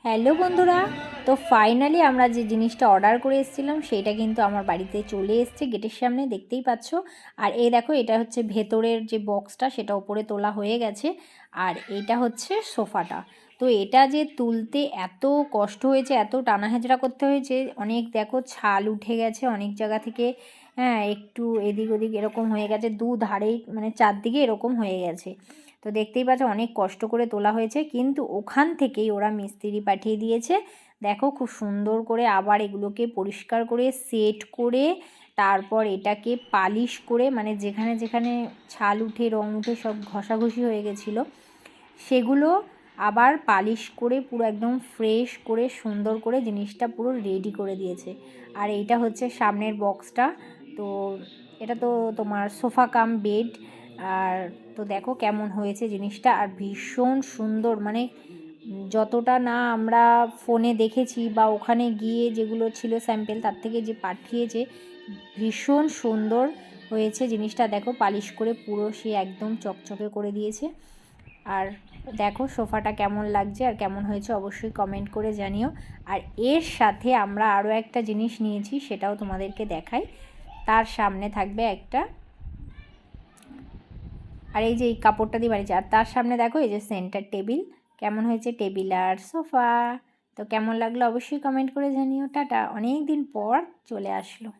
Hello বন্ধুরা, তো finally আমরা যে জিনিসটা অর্ডার করে এসেছিলাম সেইটা কিন্তু আমার বাড়িতে চলে এসছে, গেটের সামনে দেখতেই পাচ্ছ। আর এই দেখো, এটা হচ্ছে ভেতরের যে বক্সটা, সেটা উপরে তোলা হয়ে গেছে। আর এটা হচ্ছে সোফাটা। তো এটা যে তুলতে এত কষ্ট হয়েছে, এত টানা হেঁচড়া করতে হয়েছে, অনেক দেখো ছাল উঠে গেছে অনেক জায়গা থেকে। হ্যাঁ, একটু এদিক ওদিক এরকম হয়ে গেছে, দু ধারেই মানে চারদিকে এরকম হয়ে গেছে। তো দেখতেই পাচ্ছ অনেক কষ্ট করে তোলা হয়েছে, কিন্তু ওখান থেকেই ওরা মিস্ত্রি পাঠিয়ে দিয়েছে। দেখো খুব সুন্দর করে আবার এগুলোকে পরিষ্কার করে সেট করে, তারপর এটাকে পালিশ করে, মানে যেখানে যেখানে ছাল উঠে রং উঠে সব ঘষাঘষি হয়ে গেছিলো সেগুলো আবার পালিশ করে পুরো একদম ফ্রেশ করে সুন্দর করে জিনিসটা পুরো রেডি করে দিয়েছে। আর এইটা হচ্ছে সামনের বক্সটা। তো এটা তো তোমার সোফা কাম বেড। আর তো দেখো কেমন হয়েছে জিনিসটা, আর ভীষণ সুন্দর, মানে যতটা না আমরা ফোনে দেখেছি বা ওখানে গিয়ে যেগুলো ছিল স্যাম্পেল, তার থেকে যে পাঠিয়েছে ভীষণ সুন্দর হয়েছে জিনিসটা। দেখো পালিশ করে পুরো সে একদম চকচকে করে দিয়েছে। আর দেখো সোফাটা কেমন লাগছে আর কেমন হয়েছে অবশ্যই কমেন্ট করে জানিও। আর এর সাথে আমরা আরও একটা জিনিস নিয়েছি, সেটাও তোমাদেরকে দেখাই। তার সামনে থাকবে একটা, আর এই যে এই কাপড়টা দিয়ে বানিয়েছে, আর তার সামনে দেখো এই যে সেন্টার টেবিল। কেমন হয়েছে টেবিল আর সোফা? তো কেমন লাগলো অবশ্যই কমেন্ট করে জানিও। টাটা, অনেক দিন পর চলে আসলো।